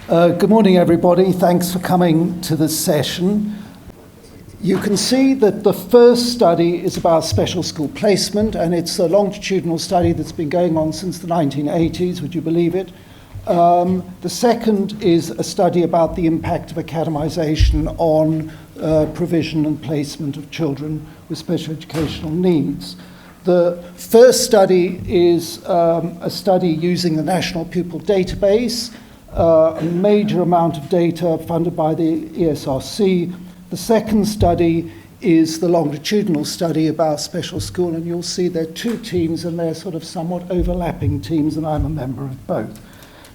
Good morning, everybody. Thanks for coming to this session. You can see that the first study is about special school placement, and it's a longitudinal study that's been going on since the 1980s, would you believe it? The second is a study about the impact of academisation on provision and placement of children with special educational needs. The first study is a study using the National Pupil Database, a major amount of data funded by the ESRC. The second study is the longitudinal study about special school, and you'll see there are two teams, and they're sort of somewhat overlapping teams, and I'm a member of both.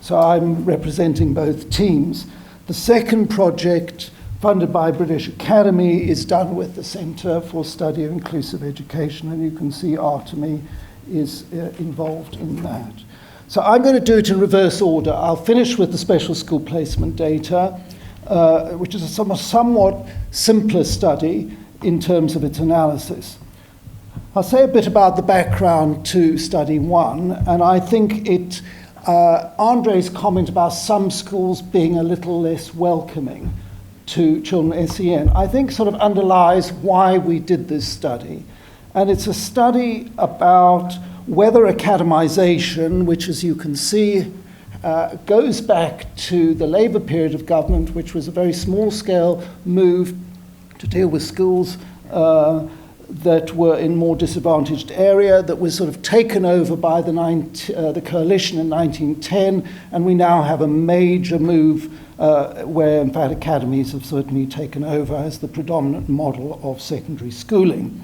So I'm representing both teams. The second project, funded by British Academy, is done with the Centre for Study of Inclusive Education, and you can see Artemy is involved in that. So I'm going to do it in reverse order. I'll finish with the special school placement data, which is a somewhat simpler study in terms of its analysis. I'll say a bit about the background to study one, and I think Andre's comment about some schools being a little less welcoming to children with SEN, I think sort of underlies why we did this study. And it's a study about whether academisation, which as you can see goes back to the Labour period of government, which was a very small-scale move to deal with schools that were in more disadvantaged area, that was sort of taken over by the coalition in 1910, and we now have a major move where, in fact, academies have certainly taken over as the predominant model of secondary schooling.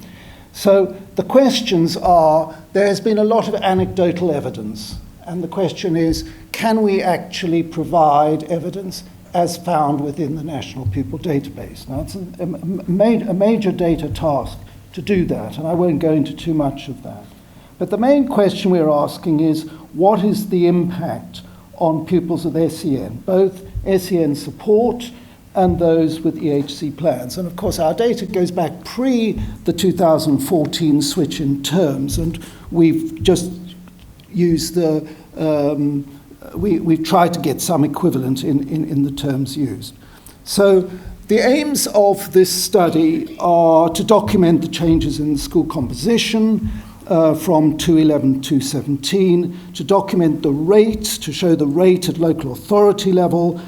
So the questions are, there has been a lot of anecdotal evidence, and the question is, can we actually provide evidence as found within the National Pupil Database? Now, it's a major data task to do that, and I won't go into too much of that. But the main question we're asking is, what is the impact on pupils with SEN, both SEN support and those with EHC plans? And of course, our data goes back pre the 2014 switch in terms, and we've just used we've tried to get some equivalent in the terms used. So the aims of this study are to document the changes in school composition from 2011 to 2017, to document the rate, to show the rate at local authority level,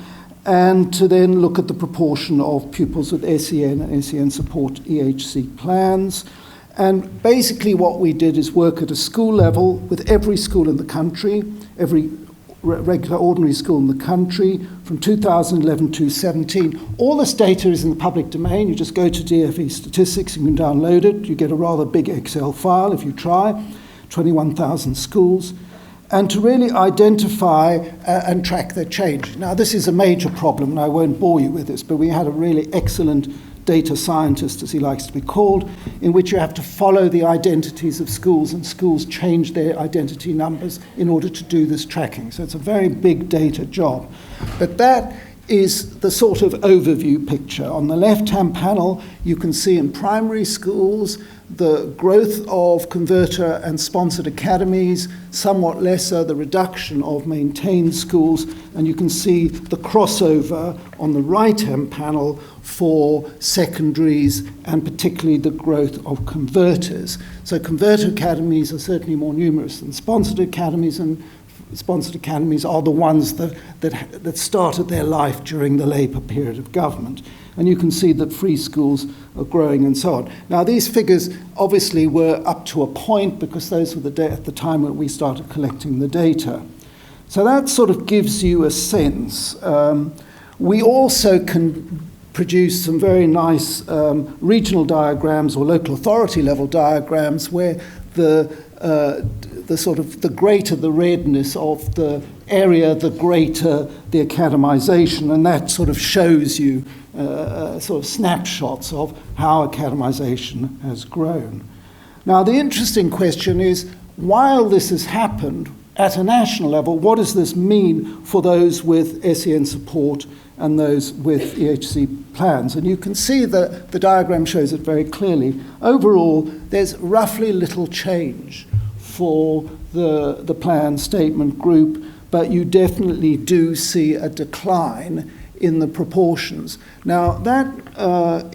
and to then look at the proportion of pupils with SEN and SEN support EHC plans. And basically what we did is work at a school level with every school in the country, every regular ordinary school in the country from 2011 to 17. All this data is in the public domain. You just go to DFE Statistics, you can download it. You get a rather big Excel file if you try, 21,000 schools, and to really identify and track their change. Now, this is a major problem, and I won't bore you with this, but we had a really excellent data scientist, as he likes to be called, in which you have to follow the identities of schools, and schools change their identity numbers in order to do this tracking. So it's a very big data job. But that is the sort of overview picture. On the left-hand panel, you can see in primary schools the growth of converter and sponsored academies, somewhat lesser the reduction of maintained schools, and you can see the crossover on the right-hand panel for secondaries and particularly the growth of converters. So converter academies are certainly more numerous than sponsored academies, and sponsored academies are the ones that started their life during the Labour period of government. And you can see that free schools are growing and so on. Now, these figures obviously were up to a point because those were at the time when we started collecting the data. So that sort of gives you a sense. We also can produce some very nice regional diagrams or local authority level diagrams where the greater the redness of the area, the greater the academisation, and that sort of shows you sort of snapshots of how academisation has grown. Now, the interesting question is, while this has happened at a national level, what does this mean for those with SEN support and those with EHC plans? And you can see that the diagram shows it very clearly. Overall, there's roughly little change for the plan statement group but you definitely do see a decline in the proportions. Now, that,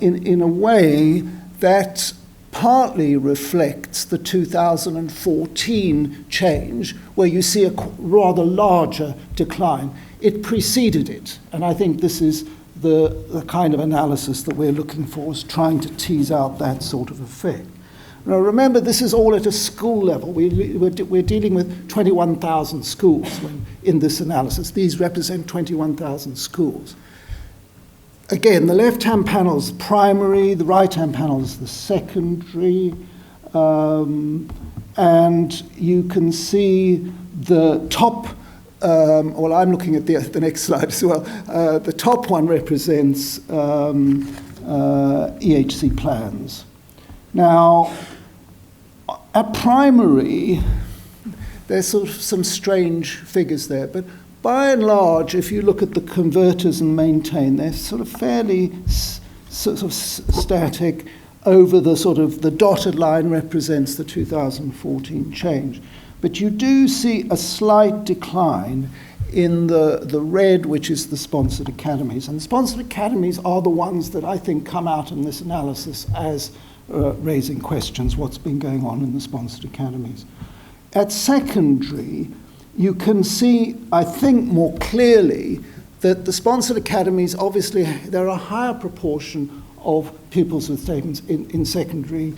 in a way, that partly reflects the 2014 change, where you see a rather larger decline. It preceded it, and I think this is the kind of analysis that we're looking for, is trying to tease out that sort of effect. Now, remember, this is all at a school level. We're dealing with 21,000 schools in this analysis. These represent 21,000 schools. Again, the left-hand panel is primary, the right-hand panel is the secondary, and you can see the top, well, I'm looking at the next slide as well. The top one represents EHC plans. Now, at primary, there's sort of some strange figures there, but by and large, if you look at the converters and maintain, they're sort of fairly static. Over the sort of the dotted line represents the 2014 change. But you do see a slight decline in the red, which is the sponsored academies. And the sponsored academies are the ones that I think come out in this analysis as raising questions, what's been going on in the sponsored academies. At secondary, you can see, I think, more clearly that the sponsored academies, obviously, there are a higher proportion of pupils with statements in secondary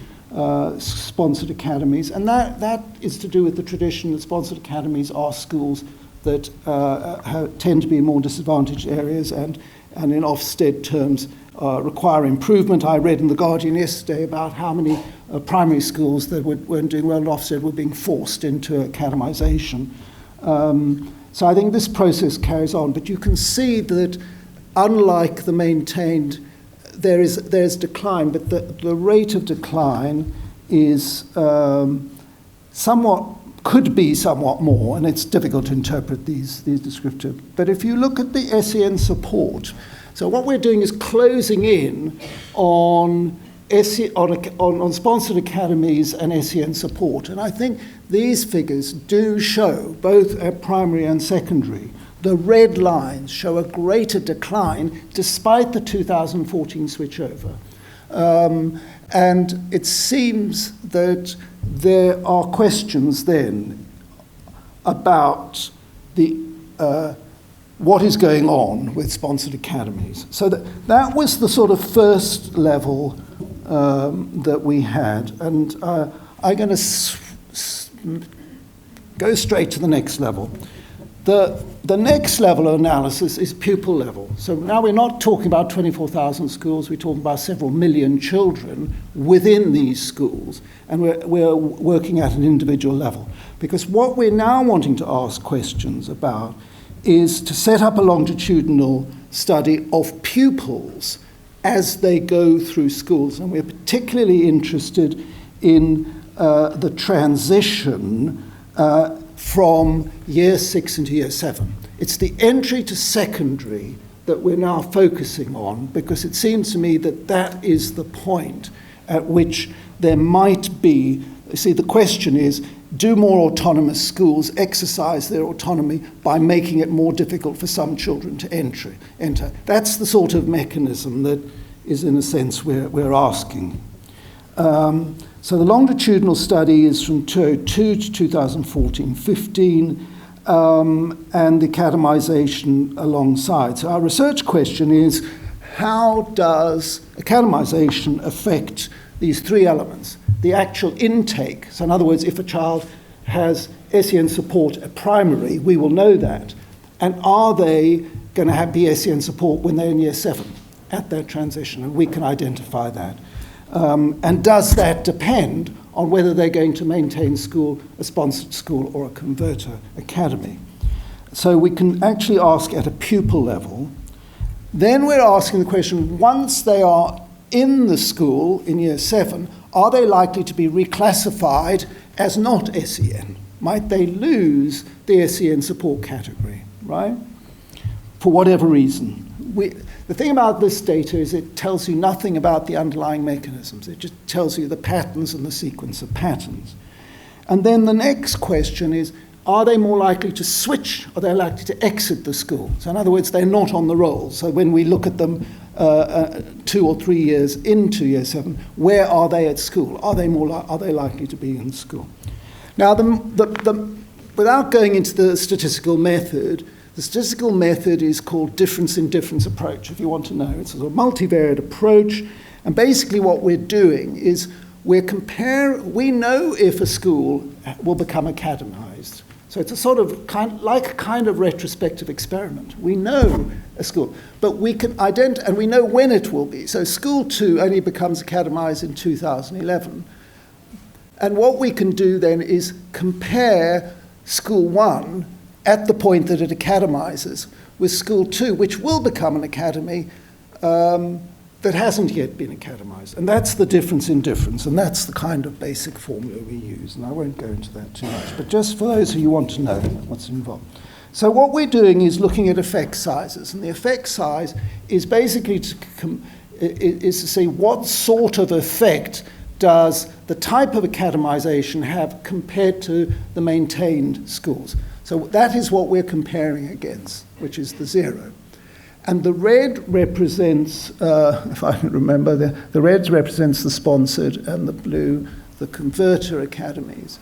sponsored academies, and that is to do with the tradition that sponsored academies are schools that tend to be in more disadvantaged areas and in Ofsted terms require improvement. I read in The Guardian yesterday about how many primary schools that weren't doing well in Ofsted were being forced into academisation. So I think this process carries on, but you can see that unlike the maintained, there's decline, but the rate of decline is could be somewhat more, and it's difficult to interpret these descriptors. But if you look at the SEN support, so what we're doing is closing in on sponsored academies and SEN support. And I think these figures do show, both at primary and secondary, the red lines show a greater decline despite the 2014 switchover. And it seems that there are questions then about what is going on with sponsored academies. So that was the sort of first level that we had. And I'm going to go straight to the next level. The next level of analysis is pupil level. So now we're not talking about 24,000 schools, we're talking about several million children within these schools, and we're working at an individual level. Because what we're now wanting to ask questions about is to set up a longitudinal study of pupils as they go through schools. And we're particularly interested in the transition from year 6 into year 7. It's the entry to secondary that we're now focusing on, because it seems to me that that is the point at which there might be, see, the question is, do more autonomous schools exercise their autonomy by making it more difficult for some children to enter? That's the sort of mechanism that is, in a sense, we're asking. So the longitudinal study is from 2002 to 2014-15, and the academisation alongside. So our research question is, how does academisation affect these three elements? The actual intake, so in other words, if a child has SEN support at primary, we will know that. And are they going to have the SEN support when they're in year 7 at that transition? And we can identify that. And does that depend on whether they're going to maintain school, a sponsored school, or a converter academy? So we can actually ask at a pupil level. Then we're asking the question, once they are in the school in year 7, are they likely to be reclassified as not SEN? Might they lose the SEN support category, right? For whatever reason. The thing about this data is it tells you nothing about the underlying mechanisms. It just tells you the patterns and the sequence of patterns. And then the next question is, are they more likely to switch, or they're likely to exit the school? So in other words, they're not on the roll. So when we look at them 2 or 3 years into year 7, where are they at school? Are they likely to be in school? Now, without going into the statistical method is called difference in difference approach, if you want to know. It's a multivariate approach, and basically what we're doing is we know if a school will become academized. So it's a sort of kind of retrospective experiment. We know a school, but we can and we know when it will be. So school 2 only becomes academized in 2011. And what we can do then is compare school 1 at the point that it academizes with school 2, which will become an academy that hasn't yet been academized. And that's the difference in difference, and that's the kind of basic formula we use. And I won't go into that too much, but just for those of you who want to know what's involved. So what we're doing is looking at effect sizes, and the effect size is basically to say what sort of effect does the type of academization have compared to the maintained schools. So that is what we're comparing against, which is the 0. And the red represents, if I can remember, the red represents the sponsored, and the blue, the converter academies.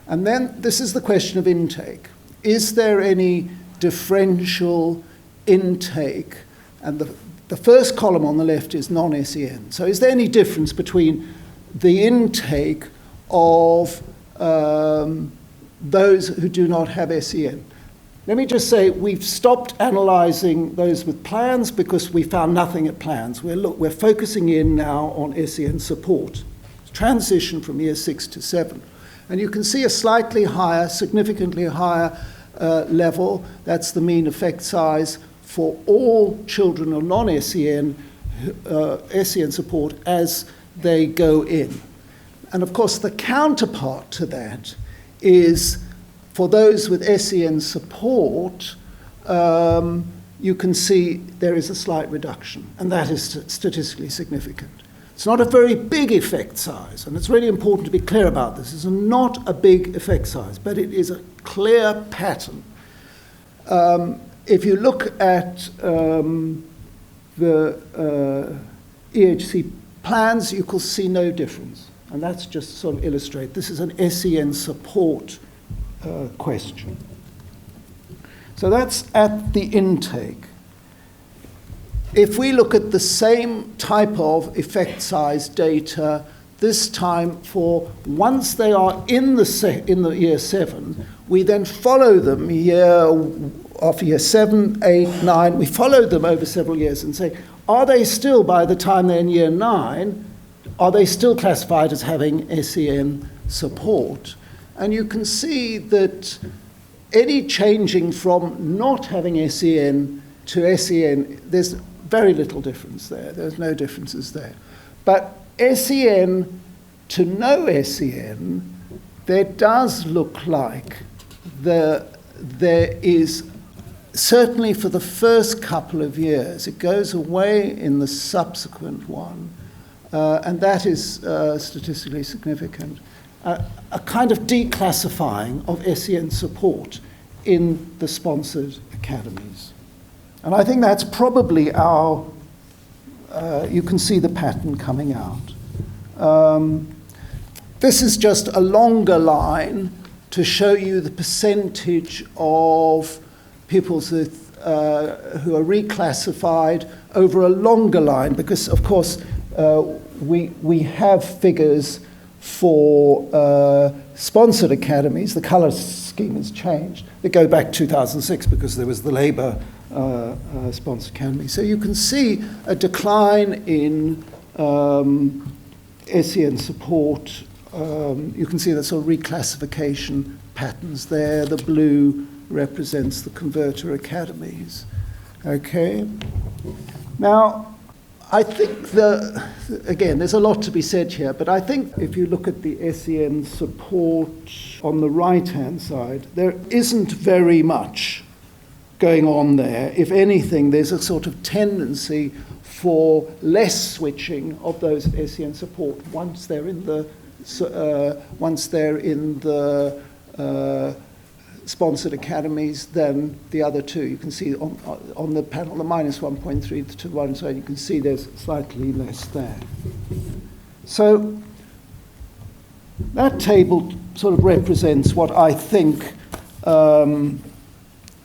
And then this is the question of intake. Is there any differential intake? And the first column on the left is non-SEN. So is there any difference between the intake of those who do not have SEN? Let me just say, we've stopped analysing those with plans because we found nothing at plans. We're focusing in now on SEN support, transition from year 6 to 7. And you can see a slightly higher, significantly higher level. That's the mean effect size for all children of non-SEN, SEN support as they go in. And of course, the counterpart to that is for those with SEN support, you can see there is a slight reduction, and that is statistically significant. It's not a very big effect size, and it's really important to be clear about this. It's not a big effect size, but it is a clear pattern. If you look at the EHC plans, you can see no difference, and that's just to sort of illustrate. This is an SEN support question. So that's at the intake. If we look at the same type of effect size data, this time for once they are in the year 7, we then follow them after year 7, 8, 9, we follow them over several years and say, are they still, by the time they're in year 9, are they still classified as having SEN support? And you can see that any changing from not having SEN to SEN, there's very little difference there. There's no differences there. But SEN to no SEN, there does look like there is, certainly for the first couple of years, it goes away in the subsequent one, and that is statistically significant. A kind of declassifying of SEN support in the sponsored academies. And I think that's probably you can see the pattern coming out. This is just a longer line to show you the percentage of pupils who are reclassified over a longer line, because of course we have figures for sponsored academies. The colour scheme has changed. They go back 2006 because there was the Labour sponsored academy. So you can see a decline in SEN support. You can see the sort of reclassification patterns there. The blue represents the converter academies. Okay. Now, I think again, there's a lot to be said here, but I think if you look at the SEN support on the right-hand side, there isn't very much going on there. If anything, there's a sort of tendency for less switching of those SEN support once they're in the sponsored academies than the other two. You can see on the panel, the minus 1.3 to 1 side, you can see there's slightly less there. So that table sort of represents what I think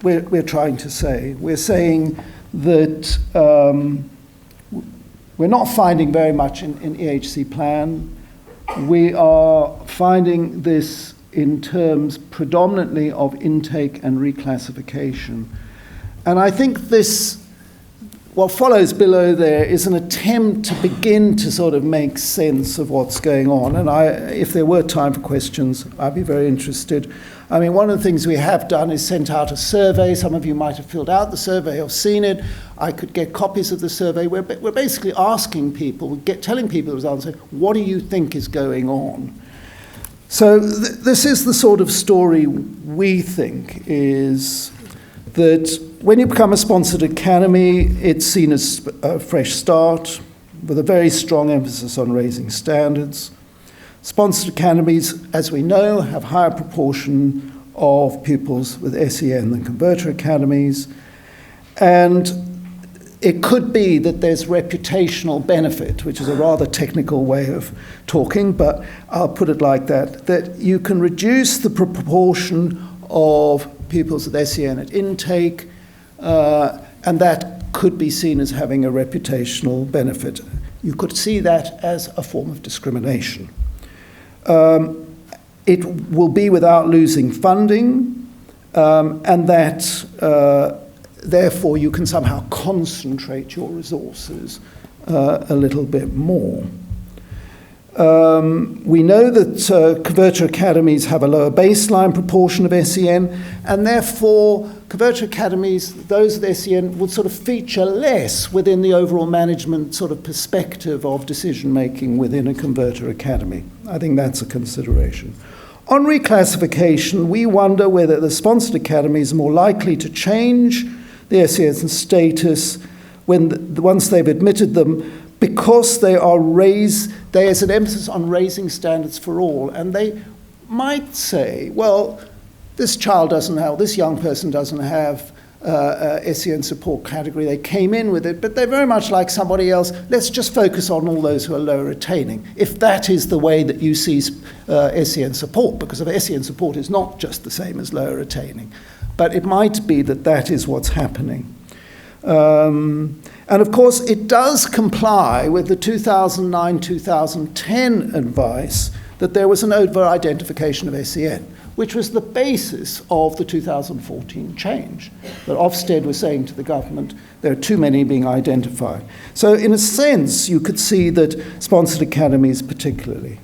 we're trying to say. We're saying that we're not finding very much in EHC plan. We are finding this in terms predominantly of intake and reclassification. And I think what follows below there is an attempt to begin to sort of make sense of what's going on. And if there were time for questions, I'd be very interested. I mean, one of the things we have done is sent out a survey. Some of you might have filled out the survey or seen it. I could get copies of the survey. We're basically asking people, telling people the results, and say, what do you think is going on? So this is the sort of story we think is that when you become a sponsored academy, it's seen as a fresh start with a very strong emphasis on raising standards. Sponsored academies, as we know, have higher proportion of pupils with SEN than converter academies. And it could be that there's reputational benefit, which is a rather technical way of talking, but I'll put it like that you can reduce the proportion of pupils with SEN at intake, and that could be seen as having a reputational benefit. You could see that as a form of discrimination. It will be without losing funding, and that therefore you can somehow concentrate your resources a little bit more. We know that converter academies have a lower baseline proportion of SEN, and therefore converter academies, those with SEN, would sort of feature less within the overall management sort of perspective of decision-making within a converter academy. I think that's a consideration. On reclassification, we wonder whether the sponsored academies are more likely to change the SEN status once they've admitted them, because there's an emphasis on raising standards for all, and they might say, well, this young person doesn't have SEN support category, they came in with it, but they're very much like somebody else, let's just focus on all those who are lower attaining, if that is the way that you see SEN support, because SEN support is not just the same as lower attaining. But it might be that that is what's happening. And of course, it does comply with the 2009-2010 advice that there was an over-identification of SEN, which was the basis of the 2014 change, that Ofsted was saying to the government, there are too many being identified. So in a sense, you could see that sponsored academies particularly.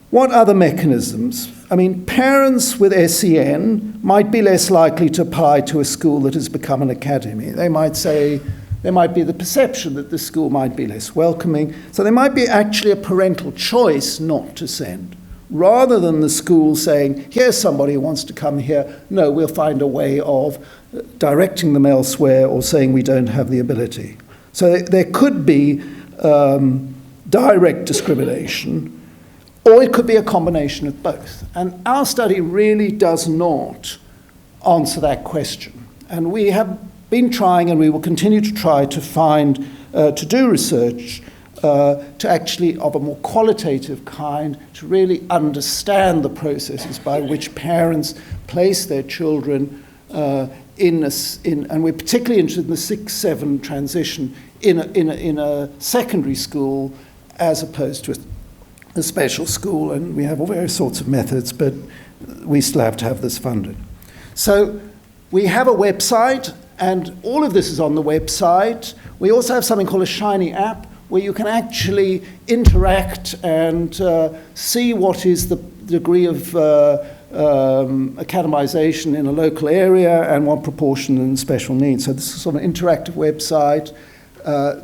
What other mechanisms? I mean, parents with SEN might be less likely to apply to a school that has become an academy. They might say, there might be the perception that the school might be less welcoming. So there might be actually a parental choice not to send, rather than the school saying, here's somebody who wants to come here. No, we'll find a way of directing them elsewhere or saying we don't have the ability. So there could be direct discrimination, or it could be a combination of both. And our study really does not answer that question. And we have been trying, and we will continue to try to find, to do research to actually, of a more qualitative kind, to really understand the processes by which parents place their children and we're particularly interested in the 6-7 transition in a secondary school as opposed to a special school, and we have all various sorts of methods, but we still have to have this funded. So we have a website, and all of this is on the website. We also have something called a Shiny app, where you can actually interact and see what is the degree of academisation in a local area and what proportion in special needs. So this is sort of an interactive website.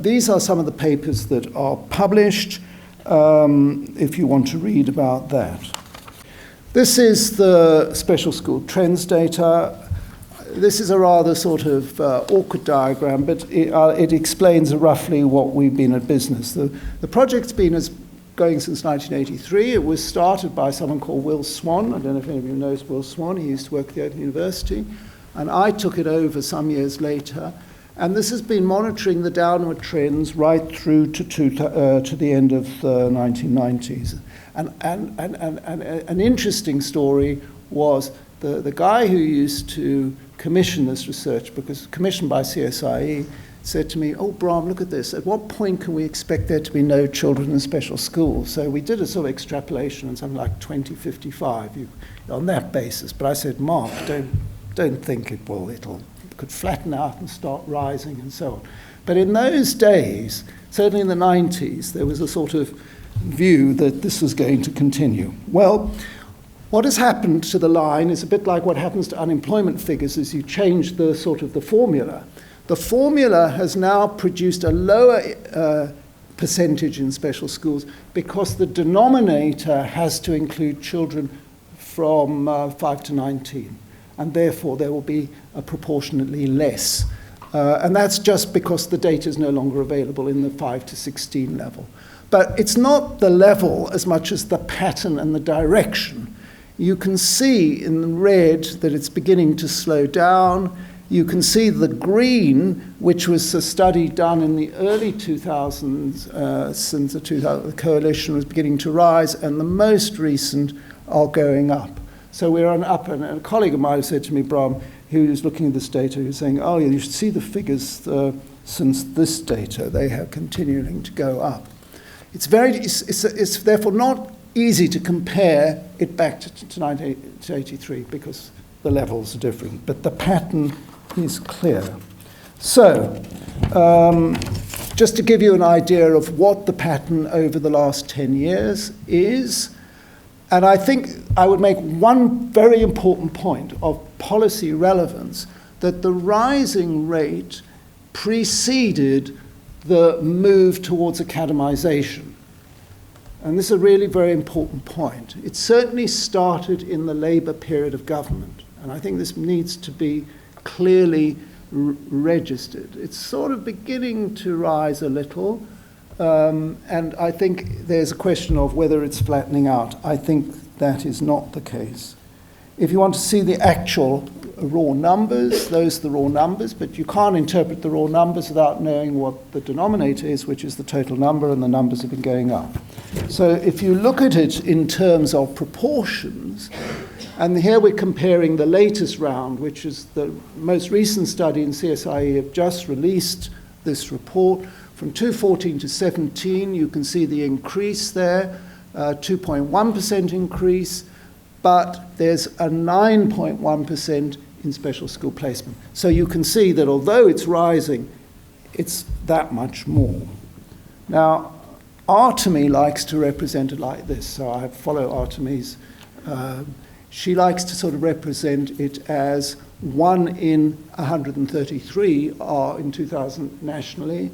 These are some of the papers that are published, if you want to read about that. This is the special school trends data. This is a rather sort of awkward diagram, but it explains roughly what we've been at business. The project's been as going since 1983. It was started by someone called Will Swan. I don't know if any of you knows Will Swan. He used to work at the Open University. And I took it over some years later. And this has been monitoring the downward trends right through to the end of the 1990s. And an interesting story was the guy who used to commission this research, because commissioned by CSIE, said to me, "Oh, Brahm, look at this. At what point can we expect there to be no children in special schools?" So we did a sort of extrapolation on something like 2055 on that basis. But I said, "Mark, don't think it could flatten out and start rising and so on." But in those days, certainly in the 90s, there was a sort of view that this was going to continue. Well, what has happened to the line is a bit like what happens to unemployment figures as you change the sort of the formula. The formula has now produced a lower percentage in special schools because the denominator has to include children from 5 to 19. And therefore there will be a proportionately less. And that's just because the data is no longer available in the 5 to 16 level. But it's not the level as much as the pattern and the direction. You can see in red that it's beginning to slow down. You can see the green, which was a study done in the early 2000s, since the coalition was beginning to rise, and the most recent are going up. So we're on up, and a colleague of mine said to me, Brahm, who was looking at this data, he was saying, "Oh, yeah, you should see the figures since this data. They are continuing to go up." It's therefore not easy to compare it back to 1983 because the levels are different, but the pattern is clear. So, just to give you an idea of what the pattern over the last 10 years is, and I think I would make one very important point of policy relevance, that the rising rate preceded the move towards academisation. And this is a really very important point. It certainly started in the Labour period of government, and I think this needs to be clearly registered. It's sort of beginning to rise a little, and I think there's a question of whether it's flattening out. I think that is not the case. If you want to see the actual raw numbers, those are the raw numbers, but you can't interpret the raw numbers without knowing what the denominator is, which is the total number, and the numbers have been going up. So if you look at it in terms of proportions, and here we're comparing the latest round, which is the most recent study in CSIE have just released this report. From 2014 to 17, you can see the increase there, 2.1% increase, but there's a 9.1% in special school placement. So you can see that although it's rising, it's that much more. Now, Artemi likes to represent it like this. So I follow Artemi's. She likes to sort of represent it as 1 in 133 are in 2000 nationally,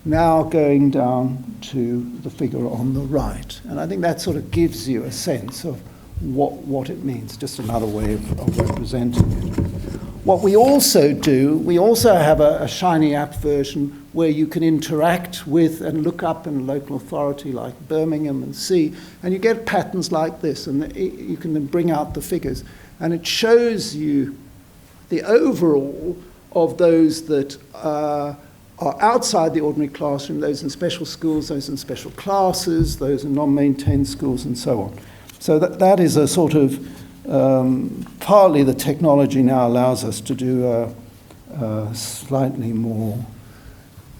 now going down to the figure on the right. And I think that sort of gives you a sense of what it means, just another way of representing it. What we also do, we also have a Shiny app version where you can interact with and look up in a local authority like Birmingham and see, and you get patterns like this, and you can then bring out the figures. And it shows you the overall of those that are outside the ordinary classroom, those in special schools, those in special classes, those in non-maintained schools, and so on. So that is a sort of, partly the technology now allows us to do slightly more.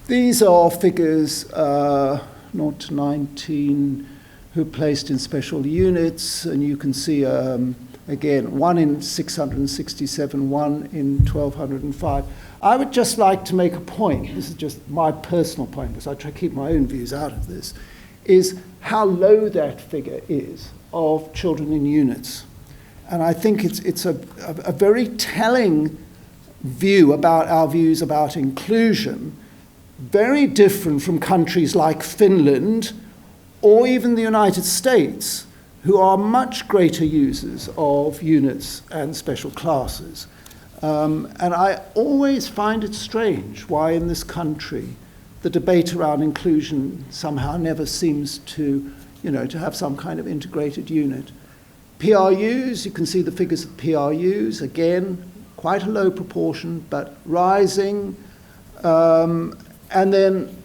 These are figures 0 to 19 who placed in special units, and you can see, again, 1 in 667, 1 in 1205. I would just like to make a point, this is just my personal point, because I try to keep my own views out of this, is how low that figure is of children in units. And I think it's a very telling view about our views about inclusion, very different from countries like Finland or even the United States, who are much greater users of units and special classes. And I always find it strange why in this country the debate around inclusion somehow never seems to to have some kind of integrated unit. PRUs, you can see the figures of PRUs, again, quite a low proportion, but rising. And then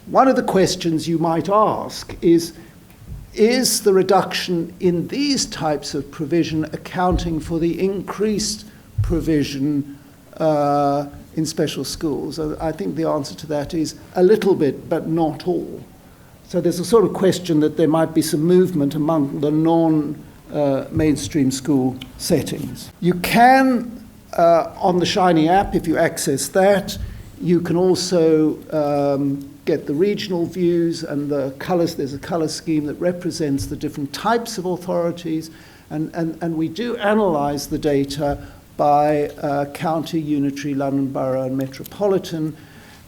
one of the questions you might ask is the reduction in these types of provision accounting for the increased provision in special schools? I think the answer to that is a little bit, but not all. So there's a sort of question that there might be some movement among the non-mainstream school settings. You can, on the Shiny app, if you access that, you can also get the regional views and the colours. There's a colour scheme that represents the different types of authorities, and we do analyse the data by county, unitary, London Borough and metropolitan.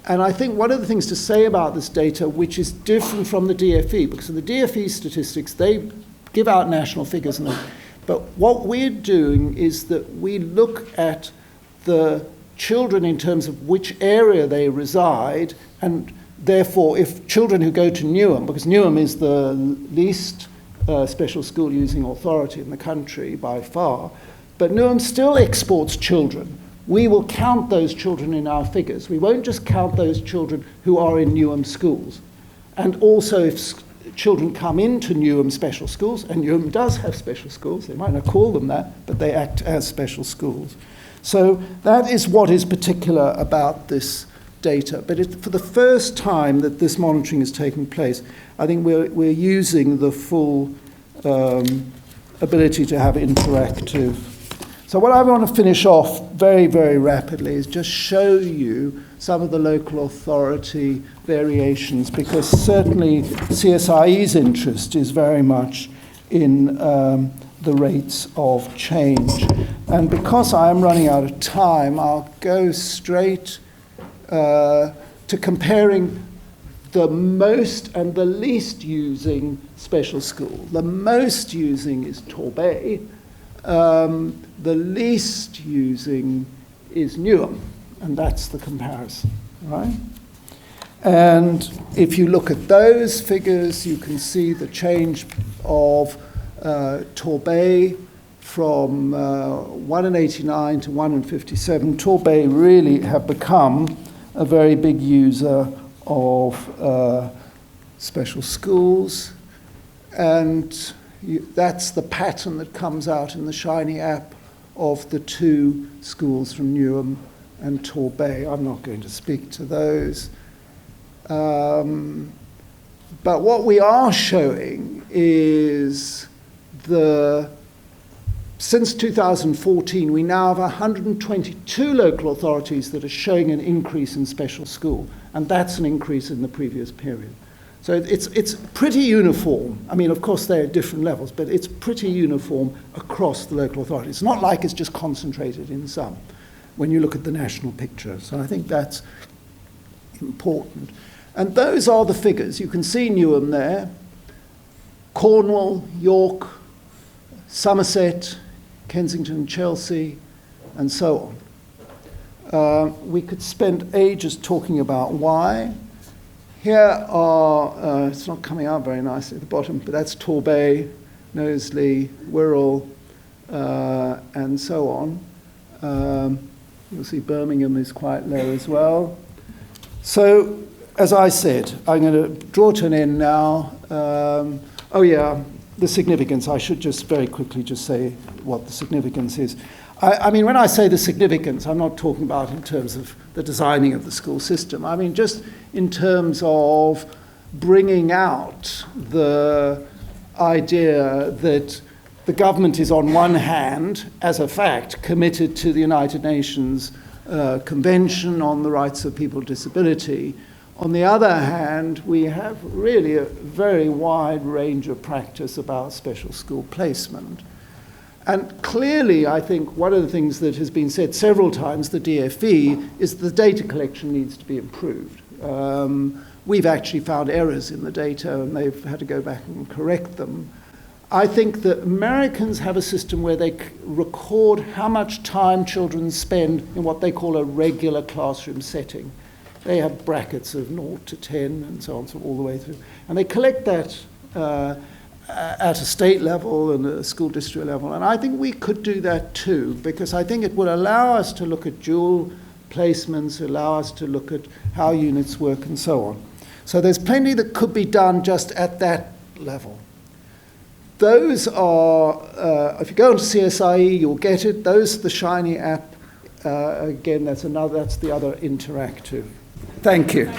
And I think one of the things to say about this data, which is different from the DFE, because in the DFE statistics, they give out national figures, but what we're doing is that we look at the children in terms of which area they reside, and therefore if children who go to Newham, because Newham is the least special school using authority in the country by far, but Newham still exports children. We will count those children in our figures. We won't just count those children who are in Newham schools. And also if children come into Newham special schools, and Newham does have special schools, they might not call them that, but they act as special schools. So that is what is particular about this data. But for the first time that this monitoring is taking place, I think we're using the full ability to have interactive. So what I want to finish off very, very rapidly is just show you some of the local authority variations, because certainly CSIE's interest is very much in the rates of change. And because I am running out of time, I'll go straight to comparing the most and the least using special school. The most using is Torbay. The least using is Newham, and that's the comparison, right? And if you look at those figures, you can see the change of Torbay from 1 in 89 to 1 in 57. Torbay really have become a very big user of special schools, and that's the pattern that comes out in the Shiny app of the two schools from Newham and Torbay. I'm not going to speak to those. But what we are showing is since 2014, we now have 122 local authorities that are showing an increase in special school, and that's an increase in the previous period. So it's pretty uniform. I mean, of course, they're at different levels, but it's pretty uniform across the local authorities. It's not like it's just concentrated in some when you look at the national picture. So I think that's important. And those are the figures. You can see Newham there, Cornwall, York, Somerset, Kensington, Chelsea, and so on. We could spend ages talking about why. Here are, it's not coming out very nicely at the bottom, but that's Torbay, Knowsley, Wirral, and so on. You'll see Birmingham is quite low as well. So, as I said, I'm going to draw to an end now. The significance. I should just very quickly just say what the significance is. I mean, when I say the significance, I'm not talking about in terms of the designing of the school system. I mean, just in terms of bringing out the idea that the government is on one hand, as a fact, committed to the United Nations Convention on the Rights of People with Disability. On the other hand, we have really a very wide range of practice about special school placement. And clearly, I think one of the things that has been said several times, the DFE, is the data collection needs to be improved. We've actually found errors in the data, and they've had to go back and correct them. I think that Americans have a system where they record how much time children spend in what they call a regular classroom setting. They have brackets of 0 to 10 and so on, so all the way through. And they collect that, at a state level and a school district level. And I think we could do that too, because I think it would allow us to look at dual placements, allow us to look at how units work and so on. So there's plenty that could be done just at that level. Those are, if you go into CSIE, you'll get it. Those are the Shiny app. Again, that's the other interactive. Thank you.